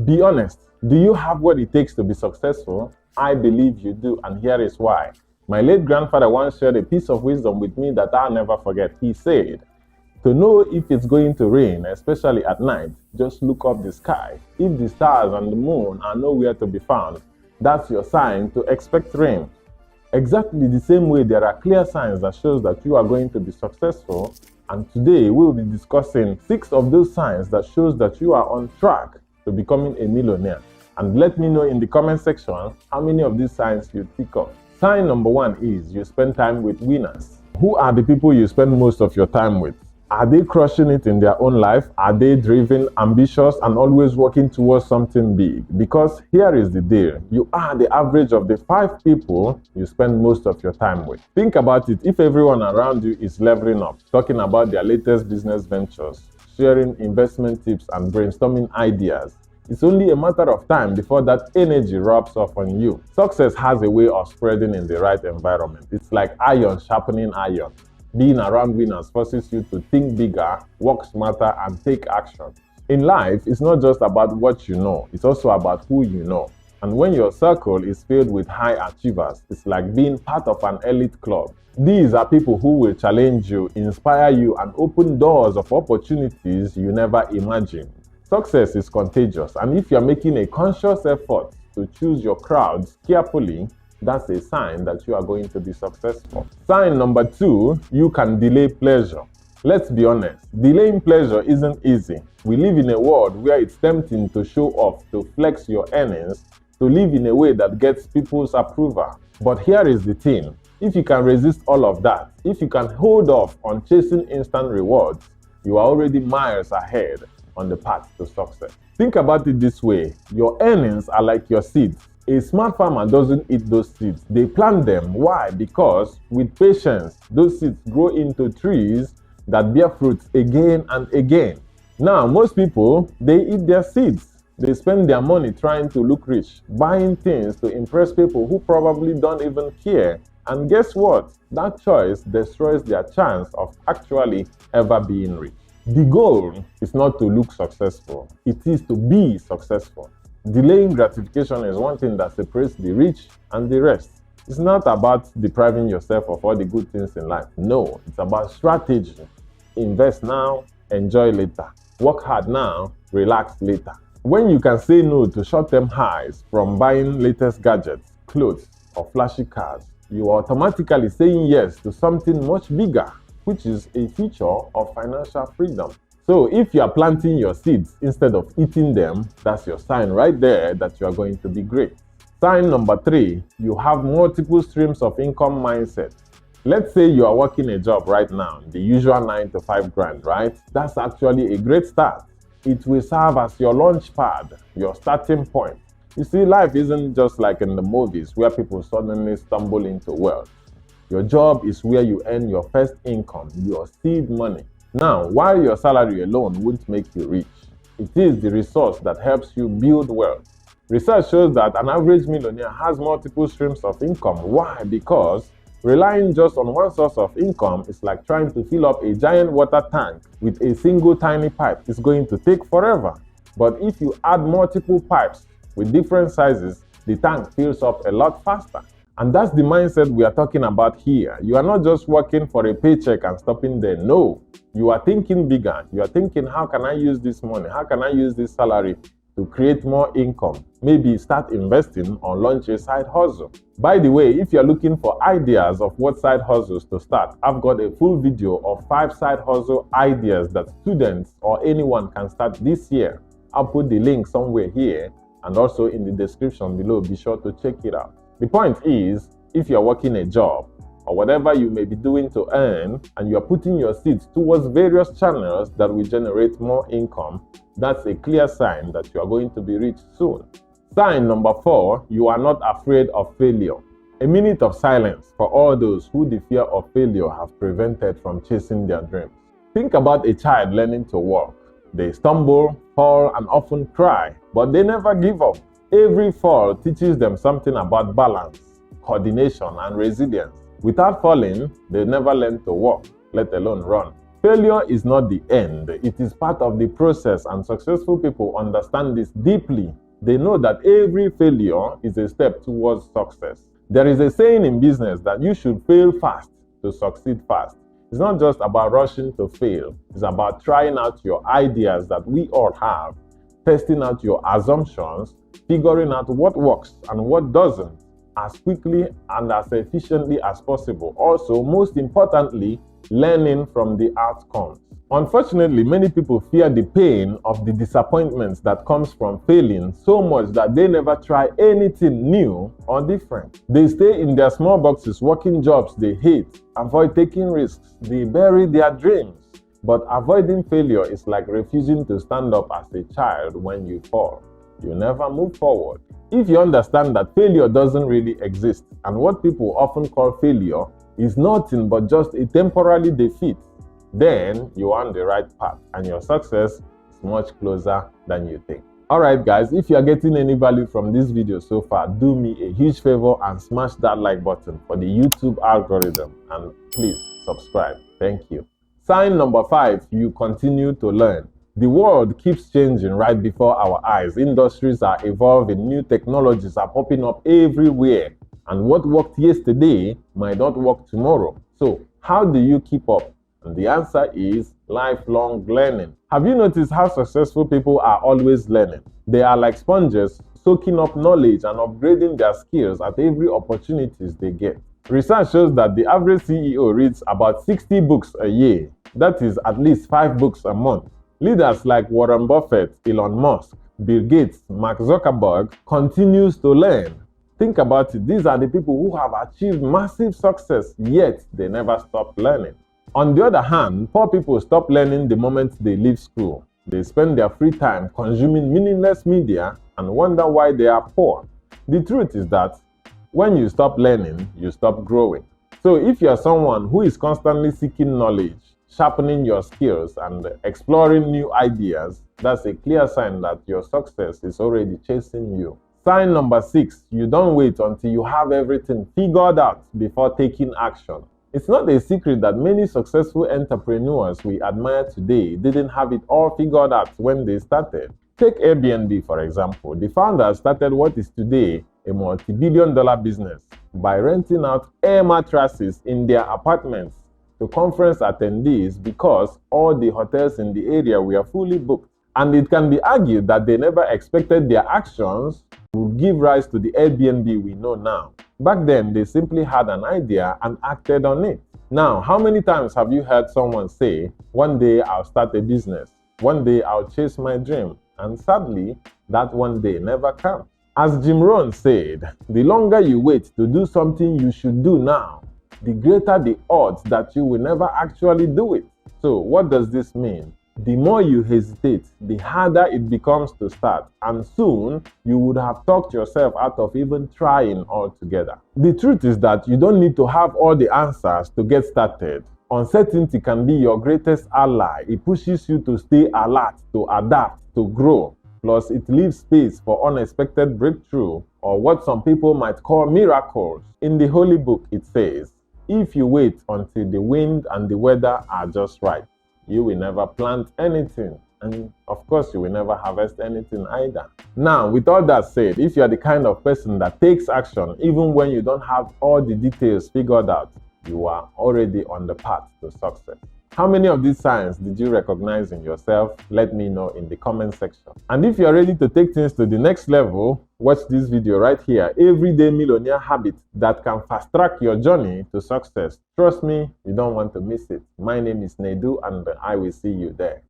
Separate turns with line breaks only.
Be honest. Do you have what it takes to be successful? I believe you do, and here is why. My late grandfather once shared a piece of wisdom with me that I'll never forget. He said, to know if it's going to rain, especially at night, just look up the sky. If the stars and the moon are nowhere to be found, that's your sign to expect rain. Exactly the same way, there are clear signs that shows that you are going to be successful, and today we'll be discussing 6 of those signs that shows that you are on track to becoming a millionaire. And let me know in the comment section how many of these signs you tick off. Sign number 1 is you spend time with winners. Who are the people you spend most of your time with? Are they crushing it in their own life? Are they driven, ambitious, and always working towards something big? Because here is the deal. You are the average of the 5 people you spend most of your time with. Think about it. If everyone around you is leveling up, talking about their latest business ventures, sharing investment tips, and brainstorming ideas, it's only a matter of time before that energy rubs off on you. Success has a way of spreading in the right environment. It's like iron sharpening iron. Being around winners forces you to think bigger, work smarter, and take action. In life, it's not just about what you know, it's also about who you know. And when your circle is filled with high achievers, it's like being part of an elite club. These are people who will challenge you, inspire you, and open doors of opportunities you never imagined. Success is contagious, and if you're making a conscious effort to choose your crowds carefully, that's a sign that you are going to be successful. Sign number 2, you can delay pleasure. Let's be honest, delaying pleasure isn't easy. We live in a world where it's tempting to show off, to flex your earnings, to live in a way that gets people's approval. But here is the thing, if you can resist all of that, if you can hold off on chasing instant rewards, you are already miles ahead on the path to success. Think about it this way, your earnings are like your seeds. A smart farmer doesn't eat those seeds, they plant them. Why? Because with patience, those seeds grow into trees that bear fruits again and again. Now, most people, they eat their seeds. They spend their money trying to look rich, buying things to impress people who probably don't even care. And guess what? That choice destroys their chance of actually ever being rich. The goal is not to look successful, it is to be successful. Delaying gratification is one thing that separates the rich and the rest. It's not about depriving yourself of all the good things in life. No, it's about strategy. Invest now, enjoy later. Work hard now, relax later. When you can say no to short-term highs from buying latest gadgets, clothes, or flashy cars, you are automatically saying yes to something much bigger, which is a feature of financial freedom. So if you are planting your seeds instead of eating them, that's your sign right there that you are going to be great. Sign number 3, you have multiple streams of income mindset. Let's say you are working a job right now, the usual 9 to 5 grand, right? That's actually a great start. It will serve as your launch pad, your starting point. You see, life isn't just like in the movies where people suddenly stumble into wealth. Your job is where you earn your first income, your seed money. Now, while your salary alone won't make you rich, it is the resource that helps you build wealth. Research shows that an average millionaire has multiple streams of income. Why? Because relying just on one source of income is like trying to fill up a giant water tank with a single tiny pipe. It's going to take forever. But if you add multiple pipes with different sizes, the tank fills up a lot faster. And that's the mindset we are talking about here. You are not just working for a paycheck and stopping there. No, you are thinking bigger. You are thinking, how can I use this money? How can I use this salary to create more income? Maybe start investing or launch a side hustle. By the way, if you're looking for ideas of what side hustles to start, I've got a full video of 5 side hustle ideas that students or anyone can start this year. I'll put the link somewhere here and also in the description below. Be sure to check it out. The point is, if you're working a job or whatever you may be doing to earn and you're putting your seeds towards various channels that will generate more income, that's a clear sign that you are going to be rich soon. Sign number 4, you are not afraid of failure. A minute of silence for all those who the fear of failure have prevented from chasing their dreams. Think about a child learning to walk. They stumble, fall, and often cry, but they never give up. Every fall teaches them something about balance, coordination, and resilience. Without falling, they never learn to walk, let alone run. Failure is not the end. It is part of the process, and successful people understand this deeply. They know that every failure is a step towards success. There is a saying in business that you should fail fast to succeed fast. It's not just about rushing to fail. It's about trying out your ideas that we all have, testing out your assumptions, figuring out what works and what doesn't as quickly and as efficiently as possible. Also, most importantly, learning from the outcomes. Unfortunately, many people fear the pain of the disappointments that comes from failing so much that they never try anything new or different. They stay in their small boxes working jobs they hate, avoid taking risks, they bury their dreams. But avoiding failure is like refusing to stand up as a child when you fall. You never move forward. If you understand that failure doesn't really exist, and what people often call failure is nothing but just a temporary defeat, then you are on the right path and your success is much closer than you think. Alright guys, if you are getting any value from this video so far, do me a huge favor and smash that like button for the YouTube algorithm, and please subscribe. Thank you. Sign number 5, you continue to learn. The world keeps changing right before our eyes. Industries are evolving, new technologies are popping up everywhere, and what worked yesterday might not work tomorrow. So how do you keep up? And the answer is lifelong learning. Have you noticed how successful people are always learning? They are like sponges, soaking up knowledge and upgrading their skills at every opportunity they get. Research shows that the average CEO reads about 60 books a year. That is at least 5 books a month. Leaders like Warren Buffett, Elon Musk, Bill Gates, Mark Zuckerberg continues to learn. Think about it. These are the people who have achieved massive success, yet they never stop learning. On the other hand, poor people stop learning the moment they leave school. They spend their free time consuming meaningless media and wonder why they are poor. The truth is that when you stop learning, you stop growing. So if you are someone who is constantly seeking knowledge, sharpening your skills, and exploring new ideas, that's a clear sign that your success is already chasing you. Sign number 6, you don't wait until you have everything figured out before taking action. It's not a secret that many successful entrepreneurs we admire today didn't have it all figured out when they started. Take Airbnb, for example. The founders started what is today a multi-billion-dollar business by renting out air mattresses in their apartments to conference attendees because all the hotels in the area were fully booked. And it can be argued that they never expected their actions would give rise to the Airbnb we know now. Back then, they simply had an idea and acted on it. Now, how many times have you heard someone say, one day I'll start a business, one day I'll chase my dream, and sadly, that one day never comes. As Jim Rohn said, the longer you wait to do something you should do now, the greater the odds that you will never actually do it. So, what does this mean? The more you hesitate, the harder it becomes to start, and soon you would have talked yourself out of even trying altogether. The truth is that you don't need to have all the answers to get started. Uncertainty can be your greatest ally. It pushes you to stay alert, to adapt, to grow. Plus, it leaves space for unexpected breakthrough, or what some people might call miracles. In the Holy Book, it says, if you wait until the wind and the weather are just right, you will never plant anything, and of course you will never harvest anything either. Now, with all that said, if you are the kind of person that takes action even when you don't have all the details figured out, you are already on the path to success. How many of these signs did you recognize in yourself? Let me know in the comment section. And if you are ready to take things to the next level, watch this video right here, Everyday Millionaire Habits that can fast track your journey to success. Trust me, you don't want to miss it. My name is Nedu, and I will see you there.